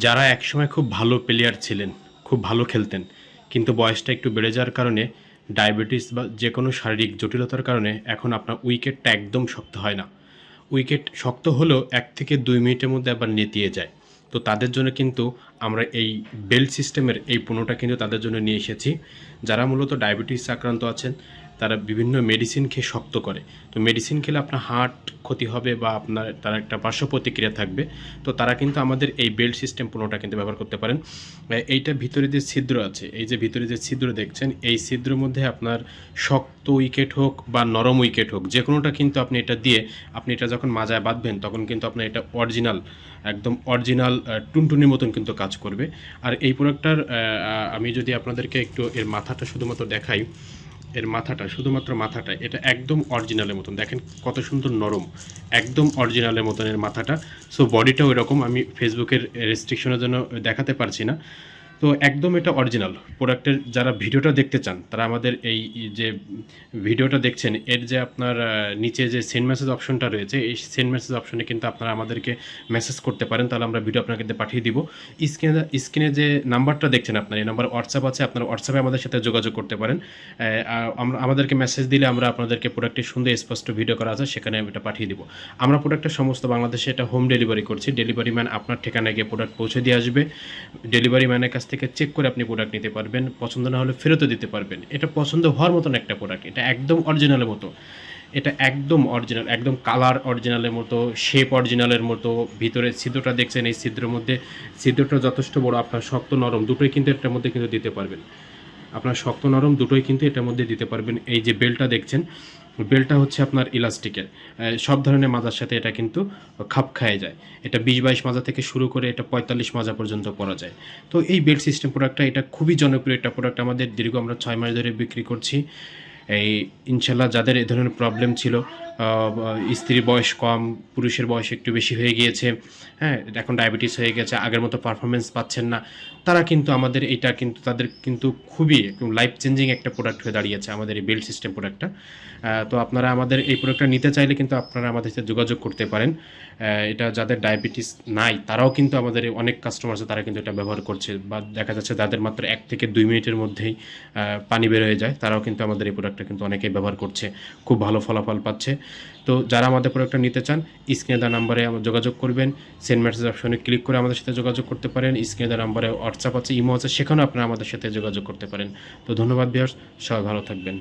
যারা একসময় খুব ভালো প্লেয়ার ছিলেন, খুব ভালো খেলতেন, কিন্তু বয়সটা একটু বেড়ে যাওয়ার কারণে ডায়াবেটিস বা যে কোনো শারীরিক জটিলতার কারণে এখন আপনার উইকেটটা একদম শক্ত হয় না। উইকেট শক্ত হলেও ১ থেকে ২ মিনিটের মধ্যে আবার নেতিয়ে যায়। তো তাদের জন্য কিন্তু আমরা এই বেল্ট সিস্টেমের এই পণ্যটা কিন্তু তাদের জন্য নিয়ে এসেছি। যারা মূলত ডায়াবেটিস আক্রান্ত আছেন, তারা বিভিন্ন মেডিসিন খেয়ে শক্ত করে। তো মেডিসিন খেলে আপনার হার্ট ক্ষতি হবে বা আপনার তার একটা পার্শ্ব প্রতিক্রিয়া থাকবে। তো তারা কিন্তু আমাদের এই বেল্ট সিস্টেম পণ্যটা কিন্তু ব্যবহার করতে পারেন। এইটা ভিতরে যে ছিদ্র আছে, এই যে ভিতরে যে ছিদ্র দেখছেন, এই ছিদ্রের মধ্যে আপনার শক্ত উইকেট হোক বা নরম উইকেট হোক, যে কোনোটা কিন্তু আপনি এটা দিয়ে আপনি এটা যখন মাজায় বাঁধবেন তখন কিন্তু আপনার এটা অরিজিনাল, একদম অরিজিনাল টুনটুনির মতন কিন্তু কাজ করবে। আর এই প্রোডাক্টটার আমি যদি আপনাদেরকে একটু এর মাথাটা শুধুমাত্র দেখাই, এর মাথাটা, শুধুমাত্র মাথাটা, এটা একদম অরিজিনালের মতন। দেখেন কত সুন্দর নরম, একদম অরিজিনালের মতন এর মাথাটা। সো বডিটাও এরকম, আমি ফেসবুকের রেস্ট্রিকশনের জন্য দেখাতে পারছি না। তো একদম এটা অরিজিনাল প্রোডাক্টের। যারা ভিডিওটা দেখতে চান তারা আমাদের এই যে ভিডিওটা দেখছেন এর যে আপনার নিচে যে সেন্ড মেসেজ অপশনটা রয়েছে, এই সেন্ড মেসেজ অপশনে কিন্তু আপনারা আমাদেরকে মেসেজ করতে পারেন, তাহলে আমরা ভিডিও আপনাকে পাঠিয়ে দিব। স্ক্রিনে যে নাম্বারটা দেখছেন আপনার, এই নাম্বার হোয়াটসঅ্যাপ আছে, আপনার হোয়াটসঅ্যাপে আমাদের সাথে যোগাযোগ করতে পারেন। আমরা আমাদেরকে মেসেজ দিলে আমরা আপনাদেরকে প্রোডাক্টের সুন্দর স্পষ্ট ভিডিও করা আছে, সেখানে এটা পাঠিয়ে দিব। আমরা প্রোডাক্টের সমস্ত বাংলাদেশে এটা হোম ডেলিভারি করছি। ডেলিভারি ম্যান আপনার ঠিকানায় গিয়ে প্রোডাক্ট পৌঁছে দিয়ে আসবে। ডেলিভারি ম্যানের কাছ থেকে চেক করে আপনি প্রোডাক্ট নিতে পারবেন, পছন্দ না হলে ফেরতও দিতে পারবেন। এটা পছন্দ হওয়ার মতন একটা প্রোডাক্ট, এটা একদম অরিজিনালের মতো, এটা একদম অরিজিনাল, একদম কালার অরিজিনালের মতো, শেপ অরিজিনালের মতো। ভিতরে ছিদ্রটা দেখছেন, এই ছিদ্রের মধ্যে ছিদ্রটা যথেষ্ট বড়, আপনার শক্ত নরম দুটোই কিন্তু এটার মধ্যে কিন্তু দিতে পারবেন। আপনার শক্ত নরম দুটোই কিন্তু এটার মধ্যে দিতে পারবেন। এই যে বেল্টটা দেখছেন, বেল্টটা হচ্ছে আপনার ইলাস্টিকের, সব ধরনের মাজার সাথে এটা কিন্তু খাপ খায় যায়। এটা ২০-২২ মাজা থেকে শুরু করে এটা ৪৫ মাজা পর্যন্ত পরা যায়। তো এই বেল্ট সিস্টেম প্রোডাক্টটা এটা খুবই জনপ্রিয় একটা প্রোডাক্ট, আমাদের দীর্ঘ আমরা ৬ মাস ধরে বিক্রি করছি। এই ইনশাল্লাহ যাদের এ ধরনের প্রবলেম ছিল, স্ত্রীর বয়স কম, পুরুষের বয়স একটু বেশি হয়ে গিয়েছে, হ্যাঁ, এখন ডায়াবেটিস হয়ে গেছে, আগের মতো পারফরমেন্স পাচ্ছেন না, তারা কিন্তু আমাদের এটা কিন্তু তাদের কিন্তু খুবই লাইফ চেঞ্জিং একটা প্রোডাক্ট হয়ে দাঁড়িয়েছে আমাদের এই বেল্ট সিস্টেম প্রোডাক্টটা। তো আপনারা আমাদের এই প্রোডাক্টটা নিতে চাইলে কিন্তু আপনারা আমাদের সাথে যোগাযোগ করতে পারেন। এটা যাদের ডায়াবেটিস নাই তারাও কিন্তু আমাদের অনেক কাস্টমার আছে, তারা কিন্তু এটা ব্যবহার করছে, বা দেখা যাচ্ছে তাদের মাত্র ১ থেকে ২ মিনিটের মধ্যেই পানি বের হয়ে যায়, তারাও কিন্তু আমাদের এই প্রোডাক্টটা কিন্তু অনেকেই ব্যবহার করছে, খুব ভালো ফলাফল পাচ্ছে। তো যারা আমাদের প্রোডাক্টটা নিতে চান, স্ক্রিনে দেওয়া নাম্বারে যোগাযোগ করবেন, সেন্ড মেসেজ অপশনে ক্লিক করে আমাদের সাথে যোগাযোগ করতে পারেন। স্ক্রিনে দেওয়া নাম্বারে হোয়াটসঅ্যাপ আছে, ইমো আছে, সেখানেও আপনারা আমাদের সাথে যোগাযোগ করতে পারেন। তো ধন্যবাদ ভিউয়ার্স, সবাই ভালো থাকবেন।